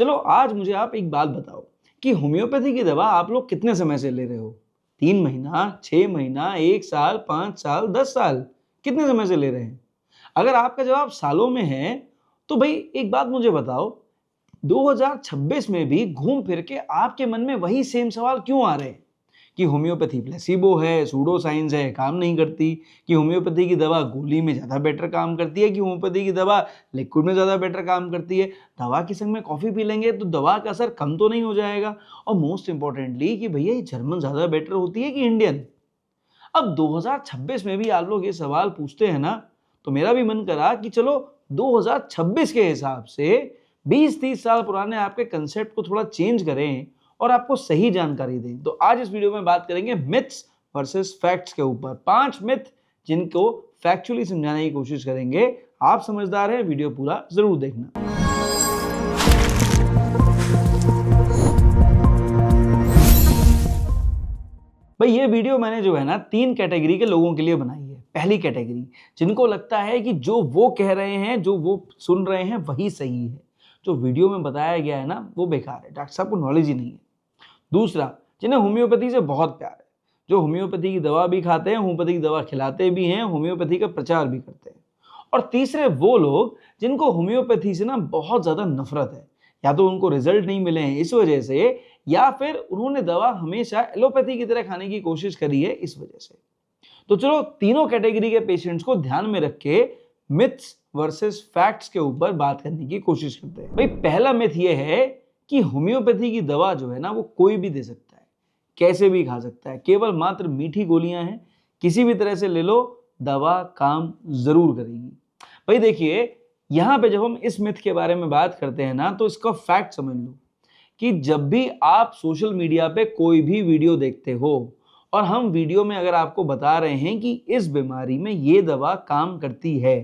चलो आज मुझे आप एक बात बताओ कि होम्योपैथी की दवा आप लोग कितने समय से ले रहे हो? 3 महीना, 6 महीना, 1 साल, 5 साल, 10 साल, कितने समय से ले रहे हैं? अगर आपका जवाब सालों में है, तो भई एक बात मुझे बताओ, 2026 में भी घूम फिर के आपके मन में वही सेम सवाल क्यों आ रहे हैं कि होम्योपैथी प्लेसिबो है, सूडो साइंस है, काम नहीं करती, कि होम्योपैथी की दवा गोली में ज़्यादा बेटर काम करती है, कि होम्योपैथी की दवा लिक्विड में ज़्यादा बेटर काम करती है। दवा के संग में कॉफ़ी पी लेंगे तो दवा का असर कम तो नहीं हो जाएगा? और मोस्ट इंपॉर्टेंटली कि भैया ये जर्मन ज़्यादा बेटर होती है कि इंडियन? अब 2026 में भी आप लोग ये सवाल पूछते हैं ना, तो मेरा भी मन करा कि चलो 2026 के हिसाब से 20-30 साल पुराने आपके कंसेप्ट को थोड़ा चेंज करें और आपको सही जानकारी दें। तो आज इस वीडियो में बात करेंगे मिथ्स वर्सेस फैक्ट्स के ऊपर। 5 मिथ जिनको फैक्चुअली समझाने की कोशिश करेंगे। आप समझदार हैं, वीडियो पूरा जरूर देखना। भाई ये वीडियो मैंने जो है ना 3 कैटेगरी के लोगों के लिए बनाई है। पहली कैटेगरी जिनको लगता है कि जो वो कह रहे हैं, जो वो सुन रहे हैं वही सही है, जो वीडियो में बताया गया है ना वो बेकार है, डॉक्टर साहब को नॉलेज ही नहीं है। दूसरा, जिन्हें होम्योपैथी से बहुत प्यार है, जो होम्योपैथी की दवा भी खाते हैं, होम्योपैथी की दवा खिलाते भी हैं, होम्योपैथी का प्रचार भी करते हैं। और तीसरे वो लोग जिनको होम्योपैथी से ना बहुत ज़्यादा नफरत है, या तो उनको रिजल्ट नहीं मिले हैं इस वजह से, या फिर उन्होंने दवा हमेशा एलोपैथी की तरह खाने की कोशिश करी है इस वजह से। तो चलो तीनों कैटेगरी के पेशेंट्स को ध्यान में रख के मिथ्स वर्सेस फैक्ट्स के ऊपर बात करने की कोशिश करते हैं। भाई पहला मिथ ये है कि होम्योपैथी की दवा जो है ना वो कोई भी दे सकता है, कैसे भी खा सकता है, केवल मात्र मीठी गोलियां हैं, किसी भी तरह से ले लो, दवा काम जरूर करेगी। भाई देखिए, यहां पे जब हम इस मिथ के बारे में बात करते हैं ना तो इसका फैक्ट समझ लो कि जब भी आप सोशल मीडिया पे कोई भी वीडियो देखते हो और हम वीडियो में अगर आपको बता रहे हैं कि इस बीमारी में ये दवा काम करती है,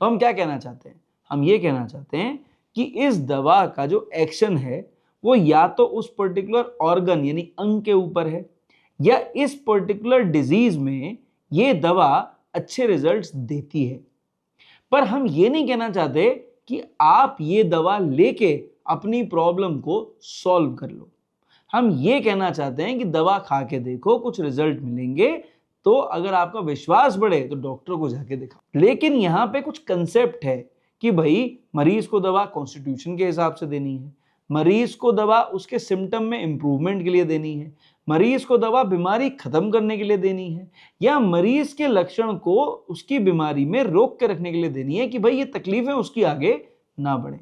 तो हम क्या कहना चाहते हैं? हम ये कहना चाहते हैं कि इस दवा का जो एक्शन है वो या तो उस पर्टिकुलर ऑर्गन यानी अंग के ऊपर है, या इस पर्टिकुलर डिजीज में ये दवा अच्छे रिजल्ट्स देती है। पर हम ये नहीं कहना चाहते कि आप ये दवा लेके अपनी प्रॉब्लम को सॉल्व कर लो। हम ये कहना चाहते हैं कि दवा खा के देखो, कुछ रिजल्ट मिलेंगे, तो अगर आपका विश्वास बढ़े तो डॉक्टर को जाके दिखाओ। लेकिन यहाँ पे कुछ कंसेप्ट है कि भाई मरीज को दवा कॉन्स्टिट्यूशन के हिसाब से देनी है, मरीज को दवा उसके सिम्टम में इंप्रूवमेंट के लिए देनी है, मरीज को दवा बीमारी खत्म करने के लिए देनी है, या मरीज के लक्षण को उसकी बीमारी में रोक के रखने के लिए देनी है कि भाई ये तकलीफें उसकी आगे ना बढ़े।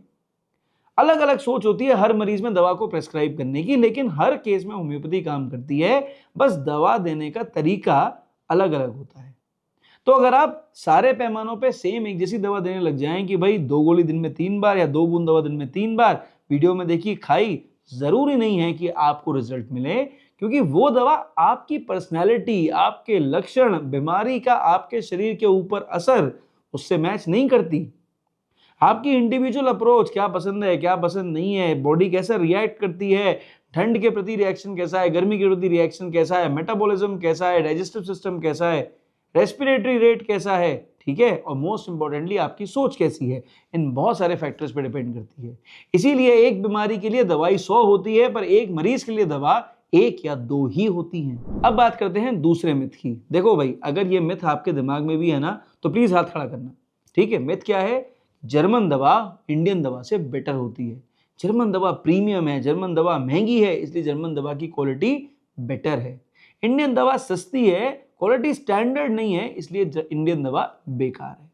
अलग अलग सोच होती है हर मरीज में दवा को प्रेस्क्राइब करने की, लेकिन हर केस में होम्योपैथी काम करती है, बस दवा देने का तरीका अलग अलग होता है। तो अगर आप सारे पैमानों पे सेम एक जैसी दवा देने लग जाएं कि भाई 2 गोली दिन में 3 बार या 2 बूंद दवा दिन में 3 बार, वीडियो में देखी खाई, जरूरी नहीं है कि आपको रिजल्ट मिले, क्योंकि वो दवा आपकी पर्सनैलिटी, आपके लक्षण, बीमारी का आपके शरीर के ऊपर असर उससे मैच नहीं करती। आपकी इंडिविजुअल अप्रोच, क्या पसंद है क्या पसंद नहीं है, बॉडी कैसा रिएक्ट करती है, ठंड के प्रति रिएक्शन कैसा है, गर्मी के प्रति रिएक्शन कैसा है, मेटाबॉलिज्म कैसा है, डाइजेस्टिव सिस्टम कैसा है, रेस्पिरेटरी रेट कैसा है, ठीक है, और मोस्ट इंपॉर्टेंटली आपकी सोच कैसी है, इन बहुत सारे फैक्टर्स पे डिपेंड करती है। इसीलिए एक बीमारी के लिए दवाई 100 होती है, पर एक मरीज के लिए दवा 1 या 2 ही होती हैं। अब बात करते हैं दूसरे मिथ की। देखो भाई, अगर ये मिथ आपके दिमाग में भी है ना तो प्लीज हाथ खड़ा करना, ठीक है। मिथ क्या है? जर्मन दवा इंडियन दवा से बेटर होती है, जर्मन दवा प्रीमियम है, जर्मन दवा महंगी है, इसलिए जर्मन दवा की क्वालिटी बेटर है। इंडियन दवा सस्ती है, क्वालिटी स्टैंडर्ड नहीं है, इसलिए इंडियन दवा बेकार है।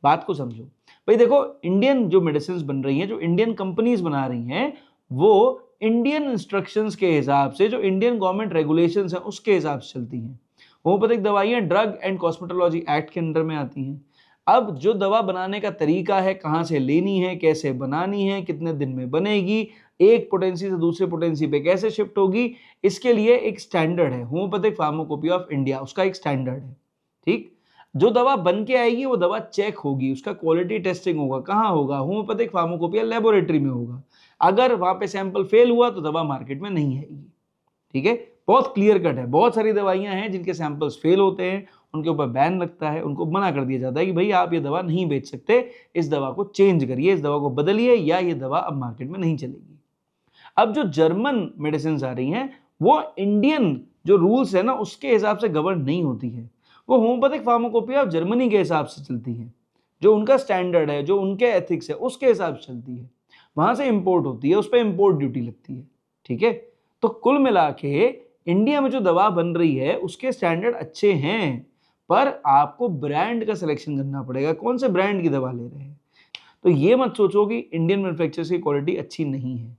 बात को समझो भाई। देखो, इंडियन जो मेडिसिन बन रही हैं, जो इंडियन कंपनीज बना रही हैं, वो इंडियन इंस्ट्रक्शंस के हिसाब से, जो इंडियन गवर्नमेंट रेगुलेशंस हैं उसके हिसाब से चलती हैं। होम्योपैथिक दवाइयाँ ड्रग एंड कॉस्मेटोलॉजी एक्ट के अंडर में आती हैं। अब जो दवा बनाने का तरीका है, कहाँ से लेनी है, कैसे बनानी है, कितने दिन में बनेगी, एक पोटेंसी से दूसरे पोटेंसी पे कैसे शिफ्ट होगी, इसके लिए एक स्टैंडर्ड है, होम्योपैथिक फार्माकोपी ऑफ इंडिया, उसका एक स्टैंडर्ड है, ठीक। जो दवा बन के आएगी वो दवा चेक होगी, उसका क्वालिटी टेस्टिंग होगा, कहाँ होगा? होम्योपैथिक फार्माकोपिया लेबोरेटरी में होगा। अगर वहां पे सैंपल फेल हुआ तो दवा मार्केट में नहीं आएगी, ठीक है। बहुत क्लियर कट है। बहुत सारी दवाइयां हैं जिनके सैंपल्स फेल होते हैं, उनके ऊपर बैन लगता है, उनको मना कर दिया जाता है कि भाई आप ये दवा नहीं बेच सकते, इस दवा को चेंज करिए, इस दवा को बदलिए, या ये दवा अब मार्केट में नहीं चलेगी। अब जो जर्मन मेडिसिन आ रही हैं वो इंडियन जो रूल्स है ना उसके हिसाब से गवर्न नहीं होती है, वो होम्योपैथिक फार्माकोपिया जर्मनी के हिसाब से चलती है, जो उनका स्टैंडर्ड है, जो उनके एथिक्स है उसके हिसाब से चलती है, वहां से इंपोर्ट होती है, उस पर इंपोर्ट ड्यूटी लगती है। ठीक है, तो कुल मिला के इंडिया में जो दवा बन रही है उसके स्टैंडर्ड अच्छे हैं, पर आपको ब्रांड का सिलेक्शन करना पड़ेगा, कौन से ब्रांड की दवा ले रहे हैं। तो ये मत सोचो कि इंडियन मैन्युफैक्चरर्स की क्वालिटी अच्छी नहीं है।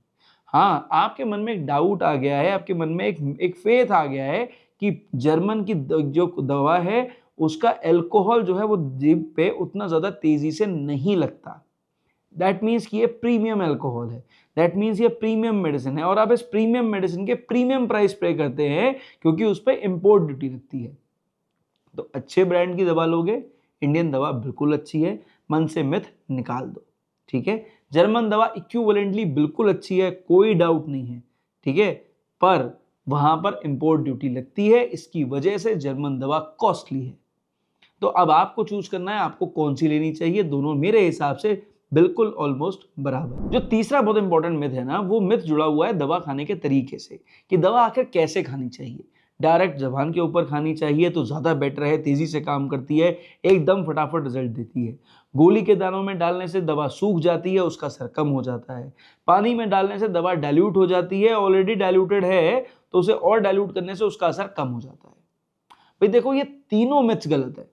हाँ, आपके मन में एक डाउट आ गया है, आपके मन में एक फेथ आ गया है कि जर्मन की जो दवा है उसका एल्कोहल जो है वो जीभ पे उतना ज्यादा तेजी से नहीं लगता। दैट मीन्स कि ये प्रीमियम एल्कोहल है, दैट मीन्स ये प्रीमियम मेडिसिन है, और आप इस प्रीमियम मेडिसिन के प्रीमियम प्राइस पे करते हैं क्योंकि उस पर इंपोर्ट ड्यूटी लगती है। तो अच्छे ब्रांड की दवा लोगे, इंडियन दवा बिल्कुल अच्छी है, मन से मिथ निकाल दो। ठीक है, जर्मन दवा इक्विवेलेंटली बिल्कुल अच्छी है, कोई डाउट नहीं है। ठीक है, पर वहां पर इंपोर्ट ड्यूटी लगती है, इसकी वजह से जर्मन दवा कॉस्टली है। तो अब आपको चूज करना है आपको कौन सी लेनी चाहिए, दोनों मेरे हिसाब से बिल्कुल ऑलमोस्ट बराबर। जो तीसरा बहुत इंपॉर्टेंट मिथ है ना, वो मिथ जुड़ा हुआ है दवा खाने के तरीके से, कि दवा आखिर कैसे खानी चाहिए। डायरेक्ट जबान के ऊपर खानी चाहिए तो ज्यादा बेटर है, तेजी से काम करती है, एकदम फटाफट रिजल्ट देती है। गोली के दानों में डालने से दवा सूख जाती है, उसका असर कम हो जाता है। पानी में डालने से दवा डाइल्यूट हो जाती है, ऑलरेडी डाइल्यूटेड है तो उसे और डाइल्यूट करने से उसका असर कम हो जाता है। भाई देखो, ये तीनों मिथ्स गलत है।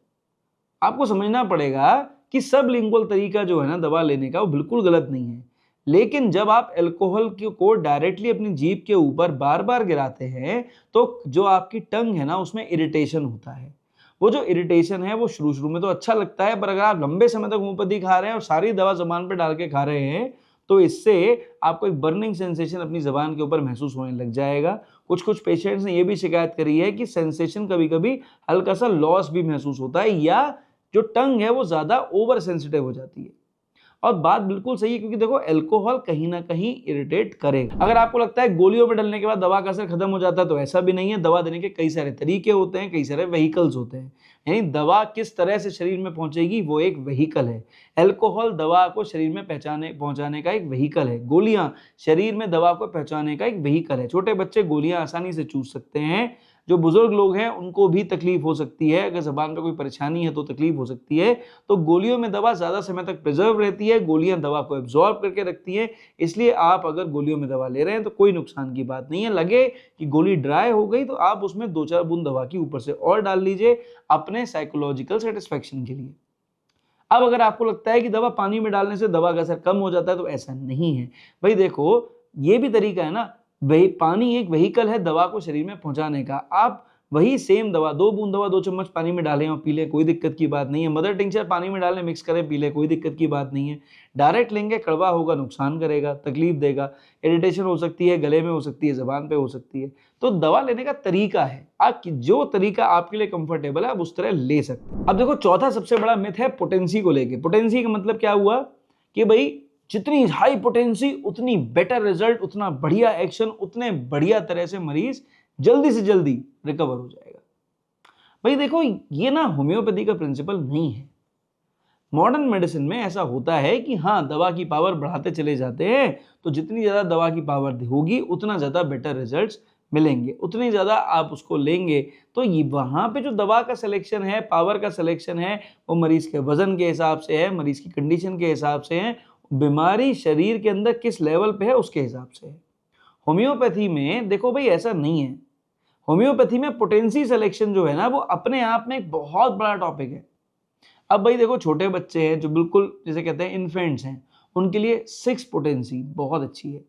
आपको समझना पड़ेगा कि सब लिंगुअल तरीका जो है ना दवा लेने का वो बिल्कुल गलत नहीं है, लेकिन जब आप अल्कोहल को डायरेक्टली अपनी जीभ के ऊपर बार बार गिराते हैं तो जो आपकी टंग है ना उसमें इरिटेशन होता है। वो जो इरिटेशन है वो शुरू शुरू में तो अच्छा लगता है, पर अगर आप लंबे समय तक होम्योपैथी खा रहे हैं और सारी दवा जबान पे डाल के खा रहे हैं तो इससे आपको एक बर्निंग सेंसेशन अपनी जबान के ऊपर महसूस होने लग जाएगा। कुछ कुछ पेशेंट्स ने ये भी शिकायत करी है कि सेंसेशन कभी कभी हल्का सा लॉस भी महसूस होता है, या जो टंग है वो ज्यादा ओवर सेंसिटिव हो जाती है। और बात बिल्कुल सही है, क्योंकि देखो अल्कोहल कहीं ना कहीं इरिटेट करेगा। अगर आपको लगता है गोलियों में डलने के बाद दवा का असर खत्म हो जाता है, तो ऐसा भी नहीं है। दवा देने के कई सारे तरीके होते हैं, कई सारे व्हीकल्स होते हैं, यानी दवा किस तरह से शरीर में पहुंचेगी वो एक व्हीकल है। अल्कोहल दवा को शरीर में पहुंचाने का एक व्हीकल है, गोलियां शरीर में दवा को पहुंचाने का एक व्हीकल है। छोटे बच्चे गोलियां आसानी से चूस सकते हैं, जो बुजुर्ग लोग हैं उनको भी तकलीफ हो सकती है, अगर जबान का कोई परेशानी है तो तकलीफ हो सकती है। तो गोलियों में दवा ज्यादा समय तक प्रिजर्व रहती है, गोलियां दवा को एब्जॉर्ब करके रखती हैं, इसलिए आप अगर गोलियों में दवा ले रहे हैं तो कोई नुकसान की बात नहीं है। लगे कि गोली ड्राई हो गई तो आप उसमें 2-4 बूंद दवा की ऊपर से और डाल लीजिए अपने साइकोलॉजिकल सेटिस्फेक्शन के लिए। अब अगर आपको लगता है कि दवा पानी में डालने से दवा का असर कम हो जाता है, तो ऐसा नहीं है। भाई देखो, ये भी तरीका है ना, वही पानी एक व्हीकल है दवा को शरीर में पहुंचाने का। आप वही सेम दवा 2 बूंद दवा 2 चम्मच पानी में डालें और पी लें, कोई दिक्कत की बात नहीं है। मदर टिंचर पानी में डालें, मिक्स करें, पी लें, कोई दिक्कत की बात नहीं है। डायरेक्ट लेंगे कड़वा होगा, नुकसान करेगा, तकलीफ देगा, इरिटेशन हो सकती है, गले में हो सकती है, जबान पे हो सकती है। तो दवा लेने का तरीका है, आप जो तरीका आपके लिए कंफर्टेबल है आप उस तरह ले सकते हैं। अब देखो, चौथा सबसे बड़ा मिथ है पोटेंसी को लेके। पोटेंसी का मतलब क्या हुआ कि भाई जितनी हाई पोटेंसी उतनी बेटर रिजल्ट, उतना बढ़िया एक्शन, उतने बढ़िया तरह से मरीज जल्दी से जल्दी रिकवर हो जाएगा। भाई देखो, ये ना होम्योपैथी का प्रिंसिपल नहीं है। मॉडर्न मेडिसिन में ऐसा होता है कि हाँ, दवा की पावर बढ़ाते चले जाते हैं, तो जितनी ज्यादा दवा की पावर होगी उतना ज्यादा बेटर रिजल्ट्स मिलेंगे, उतनी ज्यादा आप उसको लेंगे। तो ये वहां पे जो दवा का सिलेक्शन है, पावर का सिलेक्शन है, वो मरीज के वजन के हिसाब से है, मरीज की कंडीशन के हिसाब से है, बीमारी शरीर के अंदर किस लेवल पे है उसके हिसाब से है। होम्योपैथी में देखो भाई ऐसा नहीं है। होम्योपैथी में पोटेंसी सिलेक्शन जो है ना वो अपने आप में एक बहुत बड़ा टॉपिक है। अब भाई देखो, छोटे बच्चे हैं जो बिल्कुल जैसे कहते हैं इन्फेंट्स हैं, उनके लिए 6 पोटेंसी बहुत अच्छी है।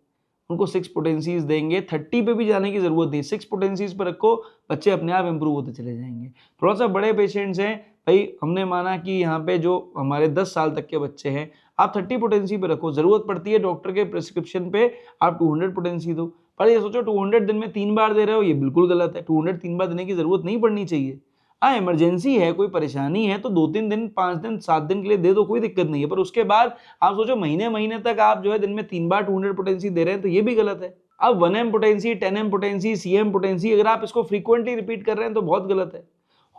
उनको 6 पोटेंसीज देंगे, 30 पे भी जाने की जरूरत नहीं, 6 पोटेंसीज पर रखो, बच्चे अपने आप इंप्रूव होते चले जाएंगे। थोड़ा सा बड़े पेशेंट्स हैं, भाई हमने माना कि यहाँ पे जो हमारे 10 साल तक के बच्चे हैं, आप 30 पोटेंसी पे रखो, जरूरत पड़ती है डॉक्टर के प्रिस्क्रिप्शन पे आप 200 पोटेंसी दो। पर ये सोचो 200 दिन में 3 बार दे रहे हो, ये बिल्कुल गलत है। 200 3 बार देने की जरूरत नहीं पड़नी चाहिए। हाँ, इमरजेंसी है, कोई परेशानी है तो 2-3 दिन, 5 दिन, 7 दिन के लिए दे दो, कोई दिक्कत नहीं है। पर उसके बाद आप सोचो महीने महीने तक आप जो है दिन में 3 बार 200 पोटेंसी दे रहे हैं, तो ये भी गलत है। अब 1M potency, 10M potency, CM potency अगर आप इसको फ्रीक्वेंटली रिपीट कर रहे हैं तो बहुत गलत है।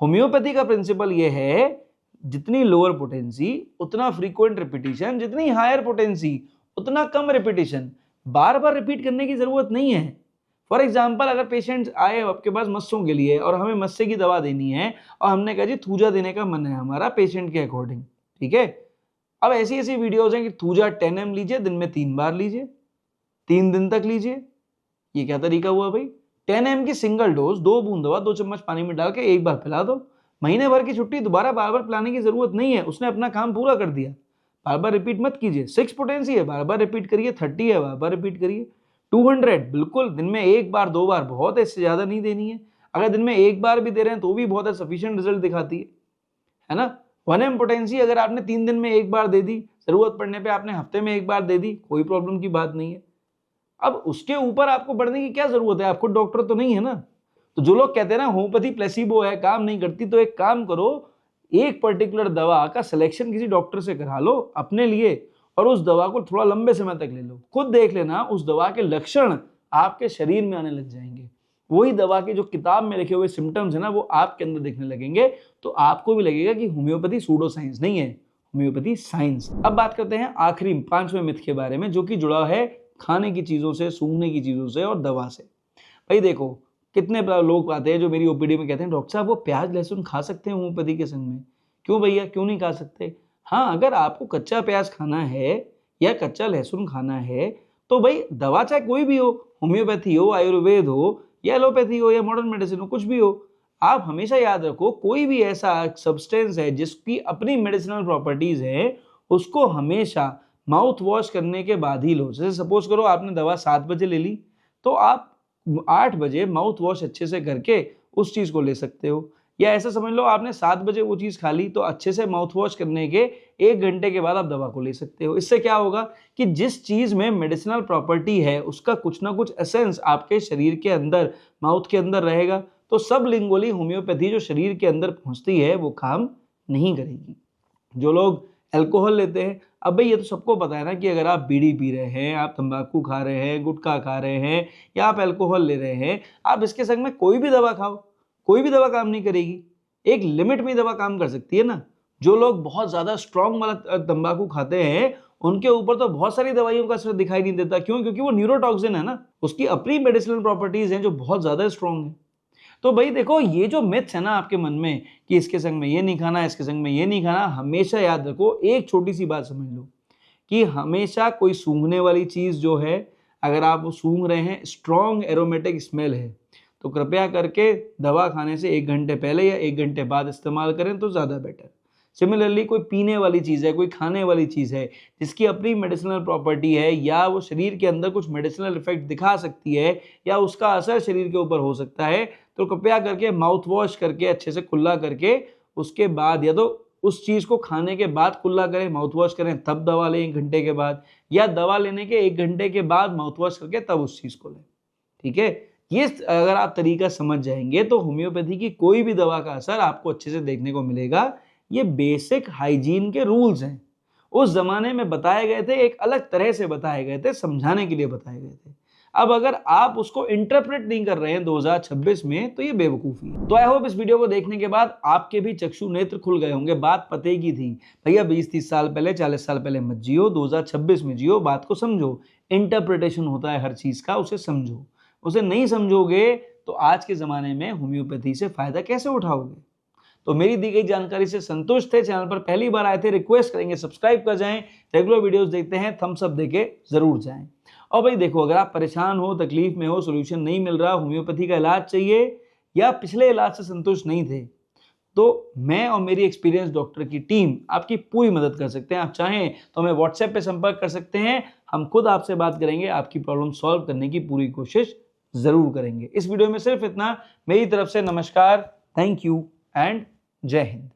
होम्योपैथी का प्रिंसिपल ये है, जितनी लोअर पोटेंसी उतना फ्रीक्वेंट रिपीटिशन, जितनी हायर पोटेंसी उतना कम रिपीटिशन। बार बार रिपीट करने की जरूरत नहीं है। फॉर एग्जाम्पल, अगर पेशेंट आए आपके पास मस्सों के लिए और हमें मस्से की दवा देनी है और हमने कहा जी थूजा देने का मन है हमारा पेशेंट के अकॉर्डिंग, ठीक है। अब ऐसी ऐसी वीडियोज हैं कि थूजा 10 ml लीजिए, दिन में 3 बार लीजिए, 3 दिन तक लीजिए। ये क्या तरीका हुआ भाई? 10 ml की सिंगल डोज, 2 बूंद दवा 2 चम्मच पानी में डाल के एक बार पिला दो। महीने भर की छुट्टी, दोबारा बार बार पिलाने की जरूरत नहीं है, उसने अपना काम पूरा कर दिया। बार बार रिपीट मत कीजिए। 6 पोटेंसी है, बार बार रिपीट करिए। 30 है, बार बार रिपीट करिए। 200 बिल्कुल दिन में एक बार 2 बार बहुत है, इससे ज्यादा नहीं देनी है। अगर दिन में एक बार भी दे रहे हैं तो भी बहुत है, सफिशिएंट रिजल्ट दिखाती है ना। 1 m पोटेंसी अगर आपने 3 दिन में एक बार दे दी, जरूरत पड़ने पे आपने हफ्ते में एक बार दे दी, कोई प्रॉब्लम की बात नहीं है। अब उसके ऊपर आपको बढ़ने की क्या जरूरत है? आप खुद डॉक्टर तो नहीं है ना। तो जो लोग कहते हैं ना होम्योपैथी प्लेसिबो है, काम नहीं करती, तो एक काम करो, एक पर्टिकुलर दवा का सिलेक्शन किसी डॉक्टर से करा लो अपने लिए और उस दवा को थोड़ा लंबे समय तक ले लो। खुद देख लेना उस दवा के लक्षण आपके शरीर में आने लग जाएंगे। वही दवा के जो किताब में लिखे हुए सिम्टम्स है ना वो आपके अंदर दिखने लगेंगे, तो आपको भी लगेगा कि होम्योपैथी सूडो साइंस नहीं है, होम्योपैथी साइंस। अब बात करते हैं आखिरी 5वें मिथ के बारे में, जो कि जुड़ा है खाने की चीजों से, सूंघने की चीजों से और दवा से। भाई देखो, कितने लोग आते हैं जो मेरी ओपीडी में कहते हैं डॉक्टर साहब वो प्याज लहसुन खा सकते हैं होम्योपैथी के संग में? क्यों भैया, क्यों नहीं खा सकते? हाँ, अगर आपको कच्चा प्याज खाना है या कच्चा लहसुन खाना है तो भाई दवा चाहे कोई भी हो, होम्योपैथी हो, आयुर्वेद हो या एलोपैथी हो या मॉडर्न मेडिसिन हो, कुछ भी हो, आप हमेशा याद रखो कोई भी ऐसा सब्सटेंस है जिसकी अपनी मेडिसिनल प्रॉपर्टीज है, उसको हमेशा माउथ वॉश करने के बाद ही लो। जैसे सपोज करो आपने दवा 7 बजे ले ली, तो आप 8 बजे माउथ वॉश अच्छे से करके उस चीज को ले सकते हो। या ऐसा समझ लो आपने 7 बजे वो चीज खा ली, तो अच्छे से माउथ वॉश करने के 1 घंटे के बाद आप दवा को ले सकते हो। इससे क्या होगा कि जिस चीज में मेडिसिनल प्रॉपर्टी है उसका कुछ ना कुछ एसेंस आपके शरीर के अंदर, माउथ के अंदर रहेगा, तो सब लिंगुअली होम्योपैथी जो शरीर के अंदर पहुंचती है वो काम नहीं करेगी। जो लोग अल्कोहल लेते हैं, अब भाई ये तो सबको पता है ना कि अगर आप बीड़ी पी रहे हैं, आप तंबाकू खा रहे हैं, गुटखा खा रहे हैं या आप अल्कोहल ले रहे हैं, आप इसके संग में कोई भी दवा खाओ, कोई भी दवा काम नहीं करेगी। एक लिमिट में दवा काम कर सकती है ना। जो लोग बहुत ज्यादा स्ट्रॉन्ग वाला तंबाकू खाते हैं उनके ऊपर तो बहुत सारी दवाइयों का असर दिखाई नहीं देता। क्यों? क्योंकि वो न्यूरोटॉक्सिन है ना, उसकी अपनी मेडिसिनल प्रॉपर्टीज हैं जो बहुत ज्यादा स्ट्रॉन्ग है। तो भाई देखो, ये जो मिथ्स है ना आपके मन में कि इसके संग में ये नहीं खाना, इसके संग में ये नहीं खाना, हमेशा याद रखो, एक छोटी सी बात समझ लो कि हमेशा कोई सूंघने वाली चीज जो है, अगर आप वो सूंघ रहे हैं, स्ट्रॉन्ग एरोमेटिक स्मेल है, तो कृपया करके दवा खाने से 1 घंटे पहले या 1 घंटे बाद इस्तेमाल करें तो ज़्यादा बेटर। सिमिलरली कोई पीने वाली चीज़ है, कोई खाने वाली चीज़ है जिसकी अपनी मेडिसिनल प्रॉपर्टी है या वो शरीर के अंदर कुछ मेडिसिनल इफेक्ट दिखा सकती है या उसका असर शरीर के ऊपर हो सकता है, तो कृपया करके माउथ वॉश करके अच्छे से कुल्ला करके उसके बाद, या तो उस चीज़ को खाने के बाद कुल्ला करें, माउथ वॉश करें, तब दवा लें 1 घंटे के बाद, या दवा लेने के 1 घंटे के बाद माउथ वॉश करके तब उस चीज़ को लें। ठीक है, ये अगर आप तरीका समझ जाएंगे तो होम्योपैथी की कोई भी दवा का असर आपको अच्छे से देखने को मिलेगा। ये बेसिक हाइजीन के रूल्स हैं, उस जमाने में बताए गए थे, एक अलग तरह से बताए गए थे, समझाने के लिए बताए गए थे। अब अगर आप उसको इंटरप्रेट नहीं कर रहे हैं 2026 में, तो ये बेवकूफी है। तो आई होप इस वीडियो को देखने के बाद आपके भी चक्षु नेत्र खुल गए होंगे। बात पते की थी भैया, 20-30 साल पहले, 40 साल पहले मत जियो, 2026 में जियो, बात को समझो। इंटरप्रिटेशन होता है हर चीज का, उसे समझो। उसे नहीं समझोगे तो आज के ज़माने में होम्योपैथी से फ़ायदा कैसे उठाओगे? तो मेरी दी गई जानकारी से संतुष्ट थे, चैनल पर पहली बार आए थे, रिक्वेस्ट करेंगे सब्सक्राइब कर जाएं, रेगुलर वीडियोस देखते हैं, थम्स अप देके ज़रूर जाएं। और भाई देखो, अगर आप परेशान हो, तकलीफ में हो, सोल्यूशन नहीं मिल रहा, होम्योपैथी का इलाज चाहिए या पिछले इलाज से संतुष्ट नहीं थे, तो मैं और मेरी एक्सपीरियंस डॉक्टर की टीम आपकी पूरी मदद कर सकते हैं। आप चाहें तो हमें व्हाट्सएप पे संपर्क कर सकते हैं, हम खुद आपसे बात करेंगे, आपकी प्रॉब्लम सॉल्व करने की पूरी कोशिश जरूर करेंगे। इस वीडियो में सिर्फ इतना। मेरी तरफ से नमस्कार, थैंक यू एंड जय हिंद।